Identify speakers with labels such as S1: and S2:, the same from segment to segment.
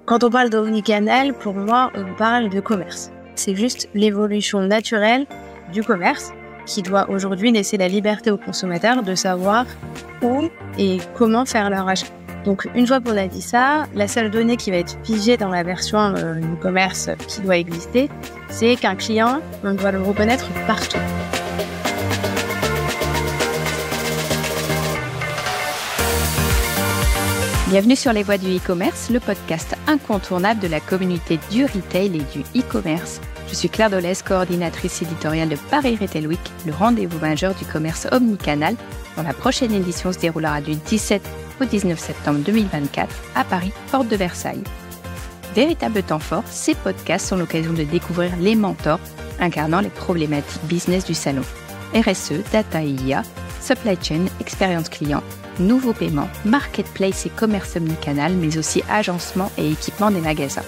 S1: Quand on parle d'omnicanal, pour moi, on parle de commerce. C'est juste l'évolution naturelle du commerce qui doit aujourd'hui laisser la liberté aux consommateurs de savoir où et comment faire leur achat. Donc, une fois qu'on a dit ça, la seule donnée qui va être figée dans la version du commerce qui doit exister, c'est qu'un client, on doit le reconnaître partout.
S2: Bienvenue sur Les Voix du e-commerce, le podcast incontournable de la communauté du retail et du e-commerce. Je suis Claire Dolez, coordinatrice éditoriale de Paris Retail Week, le rendez-vous majeur du commerce omnicanal, dont la prochaine édition se déroulera du 17 au 19 septembre 2024 à Paris, porte de Versailles. Véritable temps fort, ces podcasts sont l'occasion de découvrir les mentors incarnant les problématiques business du salon. RSE, data et IA, supply chain, expérience client, nouveaux paiements, marketplace et commerce omnicanal, mais aussi agencement et équipement des magasins.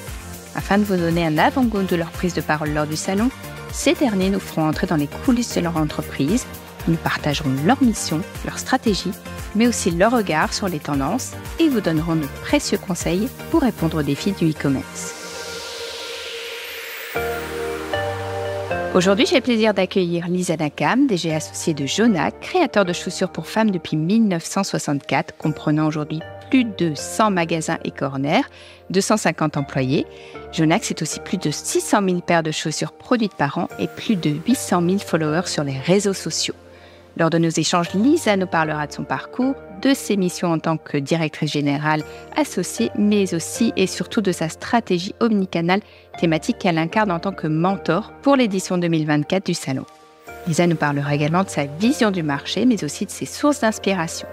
S2: Afin de vous donner un avant-goût de leur prise de parole lors du salon, ces derniers nous feront entrer dans les coulisses de leur entreprise. Ils nous partageront leur mission, leur stratégie, mais aussi leur regard sur les tendances et vous donneront de précieux conseils pour répondre aux défis du e-commerce. Aujourd'hui, j'ai le plaisir d'accueillir Lisa Nakam, DG associée de Jonac, créateur de chaussures pour femmes depuis 1964, comprenant aujourd'hui plus de 100 magasins et corners, 250 employés. Jonac, c'est aussi plus de 600 000 paires de chaussures produites par an et plus de 800 000 followers sur les réseaux sociaux. Lors de nos échanges, Lisa nous parlera de son parcours, de ses missions en tant que directrice générale associée, mais aussi et surtout de sa stratégie omnicanal thématique qu'elle incarne en tant que mentor pour l'édition 2024 du salon. Lisa nous parlera également de sa vision du marché, mais aussi de ses sources d'inspiration.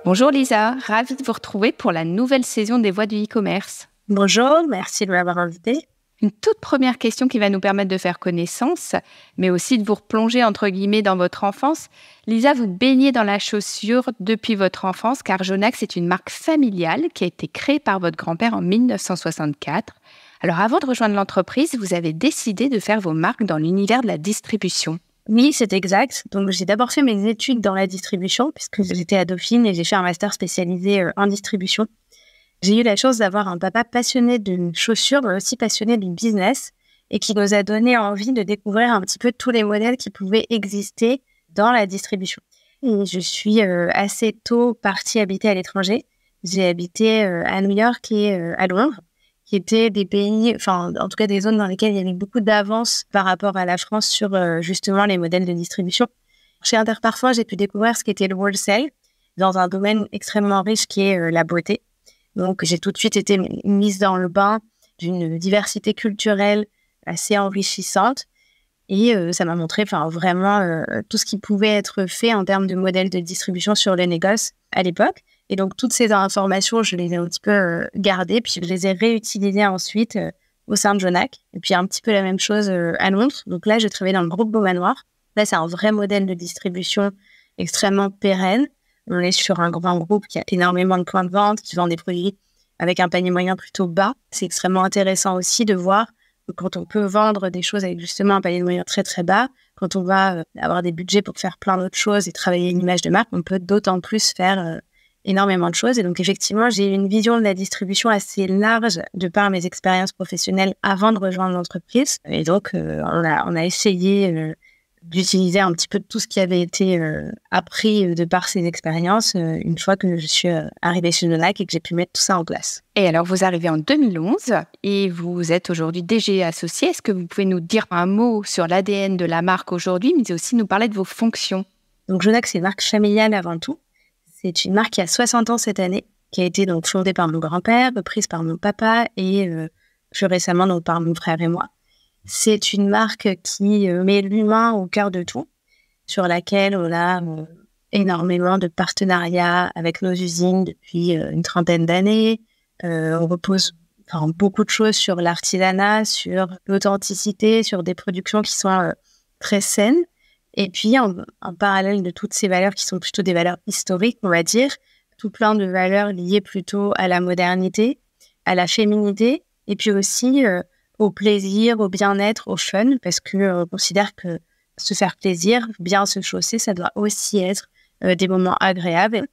S2: Bonjour Lisa, ravie de vous retrouver pour la nouvelle saison des Voix du e-commerce.
S1: Bonjour, merci de m'avoir invitée.
S2: Une toute première question qui va nous permettre de faire connaissance, mais aussi de vous replonger entre guillemets dans votre enfance. Lisa, vous baignez dans la chaussure depuis votre enfance, car Jonac, c'est une marque familiale qui a été créée par votre grand-père en 1964. Alors avant de rejoindre l'entreprise, vous avez décidé de faire vos marques dans l'univers de la distribution.
S1: Oui, c'est exact. Donc, j'ai d'abord fait mes études dans la distribution, puisque j'étais à Dauphine et j'ai fait un master spécialisé en distribution. J'ai eu la chance d'avoir un papa passionné de chaussures, mais aussi passionné du business, et qui nous a donné envie de découvrir un petit peu tous les modèles qui pouvaient exister dans la distribution. Et je suis assez tôt partie habiter à l'étranger. J'ai habité à New York et à Londres, qui étaient des pays, enfin, en tout cas des zones dans lesquelles il y avait beaucoup d'avance par rapport à la France sur justement les modèles de distribution. Chez Interparfums, j'ai pu découvrir ce qu'était le wholesale dans un domaine extrêmement riche qui est la beauté. Donc, j'ai tout de suite été mise dans le bain d'une diversité culturelle assez enrichissante et ça m'a montré vraiment tout ce qui pouvait être fait en termes de modèles de distribution sur les négoces à l'époque. Et donc, toutes ces informations, je les ai un petit peu gardées, puis je les ai réutilisées ensuite au sein de Jonac. Et puis, un petit peu la même chose à Londres. Donc là, je travaillais dans le groupe Beaumanoir. Là, c'est un vrai modèle de distribution extrêmement pérenne. On est sur un grand groupe qui a énormément de points de vente, qui vend des produits avec un panier moyen plutôt bas. C'est extrêmement intéressant aussi de voir que quand on peut vendre des choses avec justement un panier moyen très très bas, quand on va avoir des budgets pour faire plein d'autres choses et travailler une image de marque, on peut d'autant plus faire énormément de choses. Et donc effectivement, j'ai une vision de la distribution assez large de par mes expériences professionnelles avant de rejoindre l'entreprise. Et donc on a essayé d'utiliser un petit peu tout ce qui avait été appris de par ces expériences une fois que je suis arrivée chez Jonac et que j'ai pu mettre tout ça en place.
S2: Et alors, vous arrivez en 2011 et vous êtes aujourd'hui DG associé. Est-ce que vous pouvez nous dire un mot sur l'ADN de la marque aujourd'hui, mais aussi nous parler de vos fonctions?
S1: Donc, Jonac, c'est une marque familiale avant tout. C'est une marque qui a 60 ans cette année, qui a été donc fondée par mon grand-père, reprise par mon papa et plus récemment donc, par mon frère et moi. C'est une marque qui met l'humain au cœur de tout, sur laquelle on a énormément de partenariats avec nos usines depuis une trentaine d'années. On repose beaucoup de choses sur l'artisanat, sur l'authenticité, sur des productions qui sont très saines. Et puis, en parallèle de toutes ces valeurs qui sont plutôt des valeurs historiques, on va dire, tout plein de valeurs liées plutôt à la modernité, à la féminité, et puis aussi au plaisir, au bien-être, au fun, parce que on considère que se faire plaisir, bien se chausser, ça doit aussi être des moments agréables.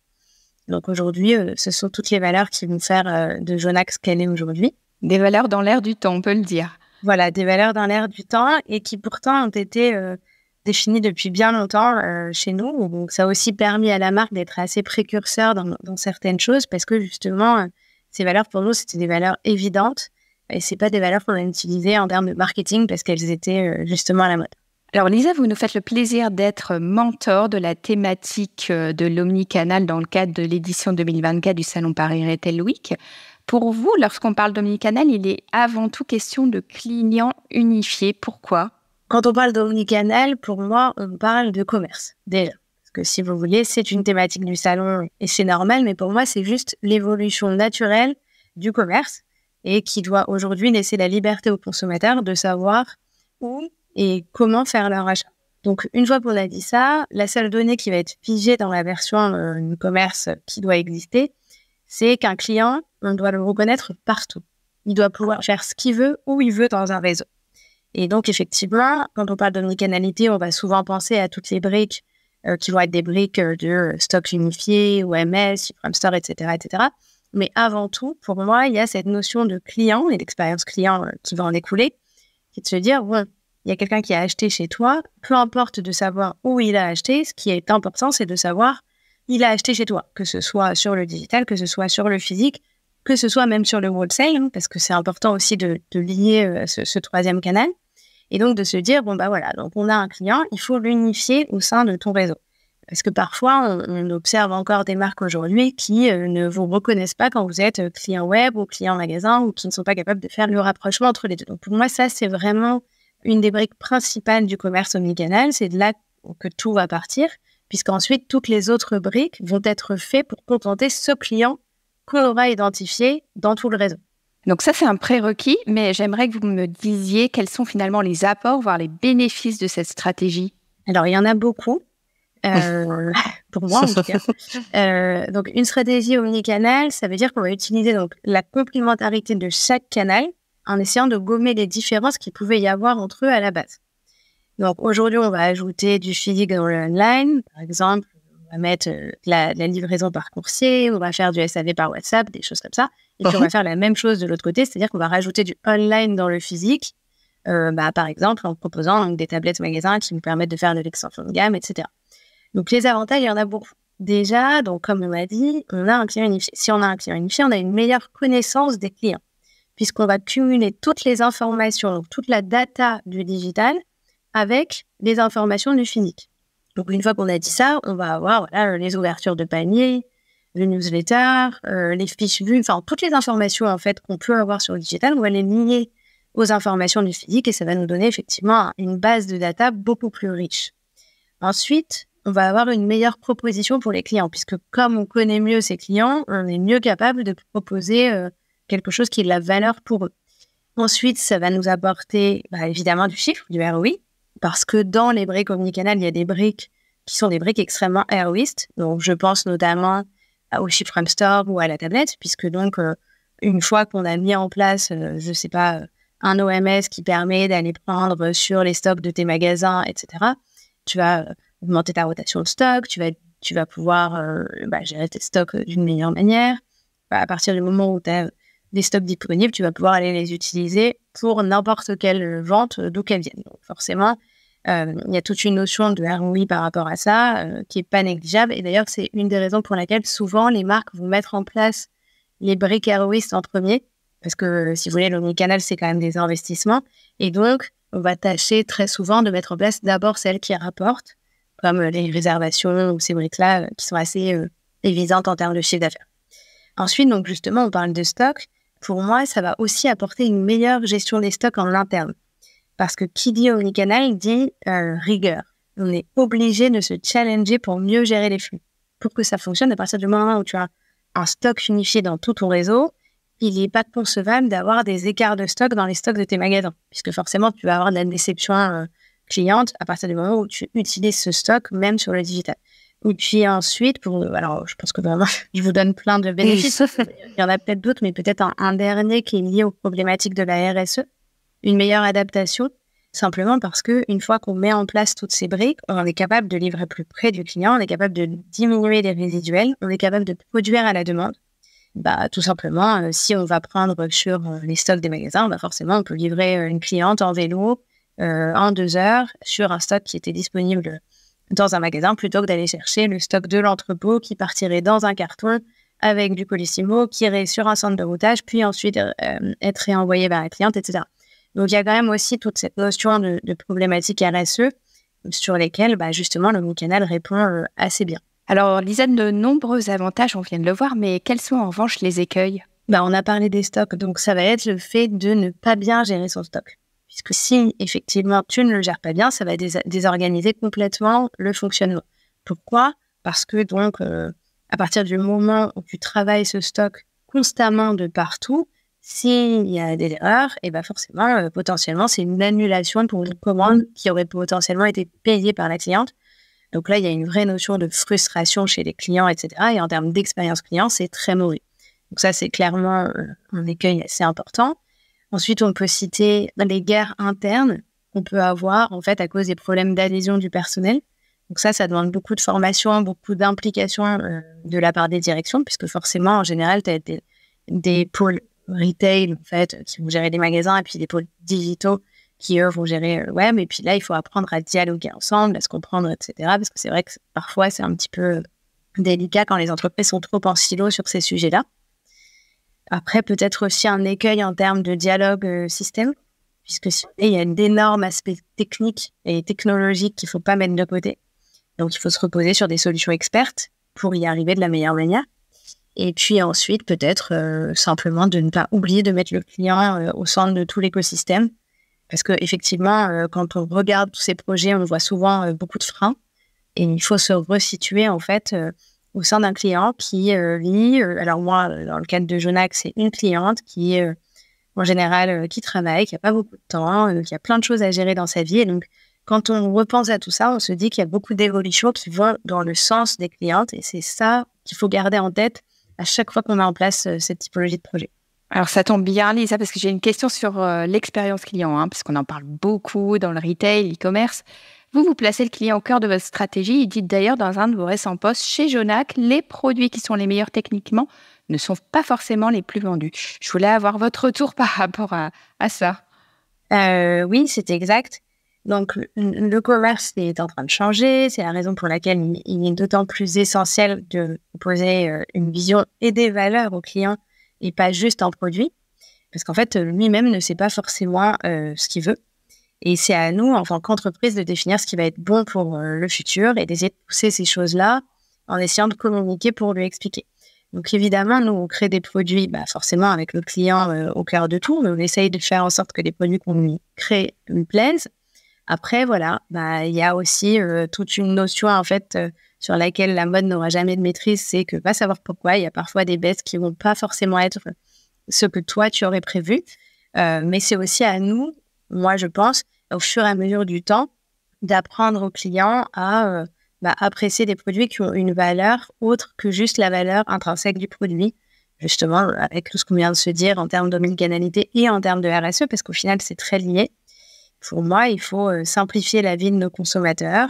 S1: Donc aujourd'hui, ce sont toutes les valeurs qui vont faire de Jonac ce qu'elle est aujourd'hui.
S2: Des valeurs dans l'air du temps, on peut le dire.
S1: Voilà, des valeurs dans l'air du temps et qui pourtant ont été définies depuis bien longtemps chez nous. Donc ça a aussi permis à la marque d'être assez précurseur dans certaines choses parce que justement, ces valeurs pour nous, c'était des valeurs évidentes et c'est pas des valeurs qu'on a utilisées en termes de marketing parce qu'elles étaient justement à la mode.
S2: Alors Lisa, vous nous faites le plaisir d'être mentor de la thématique de l'omnicanal dans le cadre de l'édition 2024 du Salon Paris Retail Week. Pour vous, lorsqu'on parle d'omnicanal, il est avant tout question de clients unifiés. Pourquoi ?
S1: Quand on parle d'omnicanal, pour moi, on parle de commerce, déjà. Parce que si vous voulez, c'est une thématique du salon et c'est normal, mais pour moi, c'est juste l'évolution naturelle du commerce et qui doit aujourd'hui laisser la liberté aux consommateurs de savoir où et comment faire leur achat. Donc, une fois qu'on a dit ça, la seule donnée qui va être figée dans la version du commerce qui doit exister, c'est qu'un client, on doit le reconnaître partout. Il doit pouvoir faire ce qu'il veut, où il veut dans un réseau. Et donc, effectivement, quand on parle d'omnicanalité, on va souvent penser à toutes les briques qui vont être des briques de stock unifié, OMS, From Store, etc., etc. Mais avant tout, pour moi, il y a cette notion de client et d'expérience client qui va en découler, qui est de se dire, bon, il y a quelqu'un qui a acheté chez toi, peu importe de savoir où il a acheté, ce qui est important, c'est de savoir il a acheté chez toi, que ce soit sur le digital, que ce soit sur le physique, que ce soit même sur le wholesale, parce que c'est important aussi de lier ce troisième canal. Et donc de se dire, bon bah voilà, donc on a un client, il faut l'unifier au sein de ton réseau. Parce que parfois, on observe encore des marques aujourd'hui qui ne vous reconnaissent pas quand vous êtes client web ou client magasin ou qui ne sont pas capables de faire le rapprochement entre les deux. Donc pour moi, ça, c'est vraiment une des briques principales du commerce omnicanal. C'est de là que tout va partir, puisqu'ensuite, toutes les autres briques vont être faites pour contenter ce client qu'on aura identifié dans tout le réseau.
S2: Donc ça, c'est un prérequis, mais j'aimerais que vous me disiez quels sont finalement les apports, voire les bénéfices de cette stratégie.
S1: Alors, il y en a beaucoup, pour moi en tout cas. Donc, une stratégie omnicanal, ça veut dire qu'on va utiliser donc, la complémentarité de chaque canal en essayant de gommer les différences qu'il pouvait y avoir entre eux à la base. Donc, aujourd'hui, on va ajouter du physique dans le online. Par exemple, on va mettre la livraison par coursier, on va faire du SAV par WhatsApp, des choses comme ça. Et puis, on va faire la même chose de l'autre côté, c'est-à-dire qu'on va rajouter du online dans le physique, par exemple, en proposant donc, des tablettes magasins qui nous permettent de faire de l'extension de gamme, etc. Donc, les avantages, il y en a beaucoup. Déjà, donc, comme on l'a dit, on a un client unifié. Si on a un client unifié, on a une meilleure connaissance des clients, puisqu'on va cumuler toutes les informations, donc toute la data du digital, avec les informations du physique. Donc, une fois qu'on a dit ça, on va avoir les ouvertures de panier, le newsletter, les fiches vues, enfin, toutes les informations en fait qu'on peut avoir sur le digital, on va les lier aux informations du physique et ça va nous donner effectivement une base de data beaucoup plus riche. Ensuite, on va avoir une meilleure proposition pour les clients, puisque comme on connaît mieux ses clients, on est mieux capable de proposer quelque chose qui est de la valeur pour eux. Ensuite, ça va nous apporter évidemment du chiffre, du ROI, parce que dans les briques omnicanal, il y a des briques qui sont des briques extrêmement ROIstes. Donc, je pense notamment au Ship From Store ou à la tablette, puisque donc, une fois qu'on a mis en place, un OMS qui permet d'aller prendre sur les stocks de tes magasins, etc., tu vas augmenter ta rotation de stock, tu vas pouvoir gérer tes stocks d'une meilleure manière. À partir du moment où tu as des stocks disponibles, tu vas pouvoir aller les utiliser pour n'importe quelle vente d'où qu'elle vienne. Donc forcément, il y a toute une notion de ROI par rapport à ça qui n'est pas négligeable. Et d'ailleurs, c'est une des raisons pour laquelle souvent les marques vont mettre en place les briques ROIstes en premier. Parce que si vous voulez, l'omnicanal, c'est quand même des investissements. Et donc, on va tâcher très souvent de mettre en place d'abord celles qui rapportent, comme les réservations ou ces briques-là qui sont assez évidentes en termes de chiffre d'affaires. Ensuite, donc justement, on parle de stock. Pour moi, ça va aussi apporter une meilleure gestion des stocks en interne. Parce que qui dit omnicanal dit rigueur. On est obligé de se challenger pour mieux gérer les flux. Pour que ça fonctionne, à partir du moment où tu as un stock unifié dans tout ton réseau, il n'est pas concevable d'avoir des écarts de stock dans les stocks de tes magasins. Puisque forcément, tu vas avoir de la déception cliente à partir du moment où tu utilises ce stock, même sur le digital. Et puis ensuite, alors je pense que vraiment, je vous donne plein de bénéfices. Il y en a peut-être d'autres, mais peut-être un dernier qui est lié aux problématiques de la RSE. Une meilleure adaptation. simplement parce qu'une fois qu'on met en place toutes ces briques, on est capable de livrer plus près du client, on est capable de diminuer les résiduels, on est capable de produire à la demande. Tout simplement, si on va prendre sur les stocks des magasins, forcément, on peut livrer une cliente en vélo en 2 heures sur un stock qui était disponible dans un magasin plutôt que d'aller chercher le stock de l'entrepôt qui partirait dans un carton avec du colissimo qui irait sur un centre de routage, puis ensuite être réenvoyé vers la cliente, etc. Donc, il y a quand même aussi toute cette notion de problématique RSE sur lesquelles, justement, l'omnicanal répond assez bien.
S2: Alors, Lisanne, de nombreux avantages, on vient de le voir, mais quels sont en revanche les écueils?
S1: On a parlé des stocks, donc ça va être le fait de ne pas bien gérer son stock. Puisque si, effectivement, tu ne le gères pas bien, ça va désorganiser complètement le fonctionnement. Pourquoi? Parce que, donc, à partir du moment où tu travailles ce stock constamment de partout, s'il y a des erreurs, forcément, potentiellement, c'est une annulation pour une commande qui aurait potentiellement été payée par la cliente. Donc là, il y a une vraie notion de frustration chez les clients, etc. Et en termes d'expérience client, c'est très mauvais. Donc ça, c'est clairement un écueil assez important. Ensuite, on peut citer les guerres internes qu'on peut avoir, en fait, à cause des problèmes d'adhésion du personnel. Donc ça demande beaucoup de formation, beaucoup d'implication de la part des directions, puisque forcément, en général, tu as des pôles retail, en fait, qui vont gérer les magasins, et puis des pôles digitaux qui, eux, vont gérer le web. Et puis là, il faut apprendre à dialoguer ensemble, à se comprendre, etc. Parce que c'est vrai que parfois, c'est un petit peu délicat quand les entreprises sont trop en silo sur ces sujets-là. Après, peut-être aussi un écueil en termes de dialogue système, puisque il y a d'énormes aspects techniques et technologiques qu'il ne faut pas mettre de côté. Donc, il faut se reposer sur des solutions expertes pour y arriver de la meilleure manière. Et puis ensuite, peut-être simplement de ne pas oublier de mettre le client au centre de tout l'écosystème. Parce qu'effectivement, quand on regarde tous ces projets, on voit souvent beaucoup de freins. Et il faut se resituer, en fait, au sein d'un client qui vit... alors moi, dans le cadre de Jonac, c'est une cliente qui, en général, qui travaille, qui n'a pas beaucoup de temps, qui a plein de choses à gérer dans sa vie. Et donc, quand on repense à tout ça, on se dit qu'il y a beaucoup d'évolutions qui vont dans le sens des clientes. Et c'est ça qu'il faut garder en tête à chaque fois qu'on met en place cette typologie de projet.
S2: Alors, ça tombe bien, Lisa, parce que j'ai une question sur l'expérience client, parce qu'on en parle beaucoup dans le retail, l'e-commerce. Vous placez le client au cœur de votre stratégie et dites d'ailleurs dans un de vos récents posts, chez Jonac, les produits qui sont les meilleurs techniquement ne sont pas forcément les plus vendus. Je voulais avoir votre retour par rapport à ça.
S1: Oui, c'est exact. Donc, le commerce est en train de changer. C'est la raison pour laquelle il est d'autant plus essentiel de proposer une vision et des valeurs aux clients et pas juste un produit, parce qu'en fait, lui-même ne sait pas forcément ce qu'il veut. Et c'est à nous, en tant qu'entreprise, de définir ce qui va être bon pour le futur et d'essayer de pousser ces choses-là en essayant de communiquer pour lui expliquer. Donc évidemment, nous, on crée des produits forcément avec le client au cœur de tout, mais on essaye de faire en sorte que les produits qu'on lui crée lui plaisent. Après, voilà, il y a aussi toute une notion, en fait, sur laquelle la mode n'aura jamais de maîtrise, c'est que pas savoir pourquoi, il y a parfois des baisses qui vont pas forcément être ce que toi, tu aurais prévu. Mais c'est aussi à nous, moi, je pense, au fur et à mesure du temps, d'apprendre aux clients à apprécier des produits qui ont une valeur autre que juste la valeur intrinsèque du produit, justement, avec tout ce qu'on vient de se dire en termes d'omnicanalité et en termes de RSE, parce qu'au final, c'est très lié. Pour moi, il faut simplifier la vie de nos consommateurs.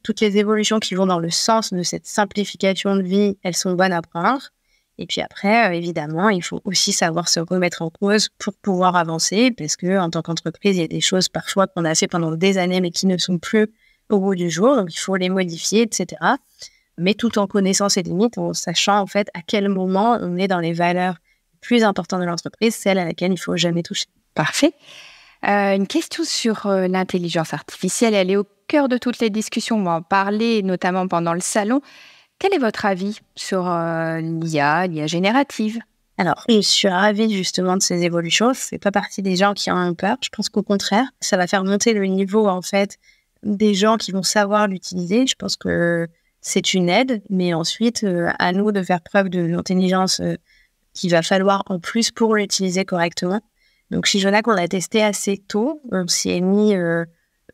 S1: Toutes les évolutions qui vont dans le sens de cette simplification de vie, elles sont bonnes à prendre. Et puis après, évidemment, il faut aussi savoir se remettre en cause pour pouvoir avancer, parce que en tant qu'entreprise, il y a des choses parfois qu'on a fait pendant des années, mais qui ne sont plus au bout du jour. Donc, il faut les modifier, etc. Mais tout en connaissant ses limites, en sachant en fait à quel moment on est dans les valeurs plus importantes de l'entreprise, celles à laquelle il ne faut jamais toucher.
S2: Parfait. Une question sur l'intelligence artificielle. Elle est au cœur de toutes les discussions. On va en parler notamment pendant le salon. Quel est votre avis sur l'IA générative?
S1: Alors, je suis ravie justement de ces évolutions. Je ne fais pas partie des gens qui en ont peur. Je pense qu'au contraire, ça va faire monter le niveau en fait des gens qui vont savoir l'utiliser. Je pense que c'est une aide, mais ensuite, à nous de faire preuve de l'intelligence qu'il va falloir en plus pour l'utiliser correctement. Donc, chez Jonac, on l'a testé assez tôt. On s'y est mis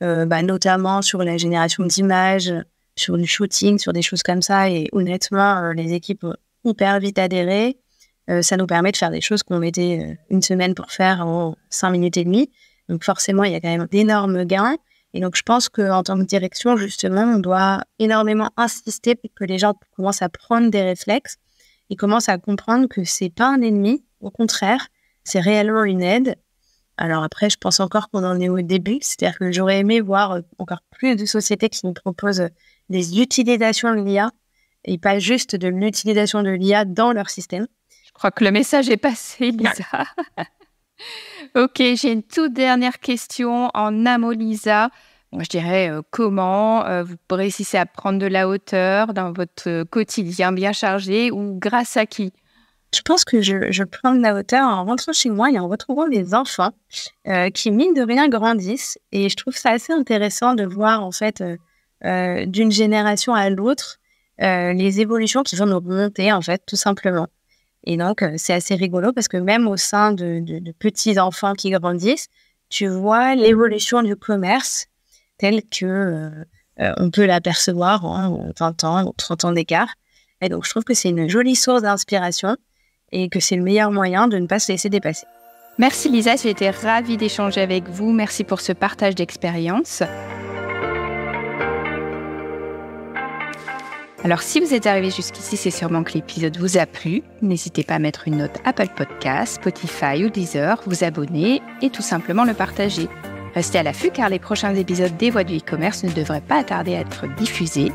S1: notamment sur la génération d'images, sur du shooting, sur des choses comme ça. Et honnêtement, les équipes ont hyper vite adhéré. Ça nous permet de faire des choses qu'on mettait une semaine pour faire en 5 minutes et demie. Donc forcément, il y a quand même d'énormes gains. Et donc, je pense qu'en tant que direction, justement, on doit énormément insister pour que les gens commencent à prendre des réflexes et commencent à comprendre que c'est pas un ennemi. Au contraire, c'est réellement une aide. Alors après, je pense encore qu'on en est au début. C'est-à-dire que j'aurais aimé voir encore plus de sociétés qui nous proposent des utilisations de l'IA et pas juste de l'utilisation de l'IA dans leur système.
S2: Je crois que le message est passé, Lisa. Ok, j'ai une toute dernière question en amont, Lisa. Je dirais comment vous réussissez à prendre de la hauteur dans votre quotidien bien chargé ou grâce à qui?
S1: Je pense que je prends de la hauteur en rentrant chez moi et en retrouvant les enfants qui, mine de rien, grandissent. Et je trouve ça assez intéressant de voir, en fait, d'une génération à l'autre, les évolutions qui vont nous remonter, en fait, tout simplement. Et donc, c'est assez rigolo parce que même au sein de petits-enfants qui grandissent, tu vois l'évolution du commerce telle que on peut l'apercevoir en 20 ans ou 30 ans d'écart. Et donc, je trouve que c'est une jolie source d'inspiration et que c'est le meilleur moyen de ne pas se laisser dépasser.
S2: Merci Lisa, j'ai été ravie d'échanger avec vous. Merci pour ce partage d'expérience. Alors, si vous êtes arrivé jusqu'ici, c'est sûrement que l'épisode vous a plu. N'hésitez pas à mettre une note Apple Podcast, Spotify ou Deezer, vous abonner et tout simplement le partager. Restez à l'affût car les prochains épisodes des Voix du e-commerce ne devraient pas tarder à être diffusés.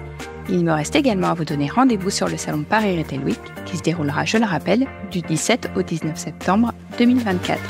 S2: Il me reste également à vous donner rendez-vous sur le salon Paris Retail Week qui se déroulera, je le rappelle, du 17 au 19 septembre 2024.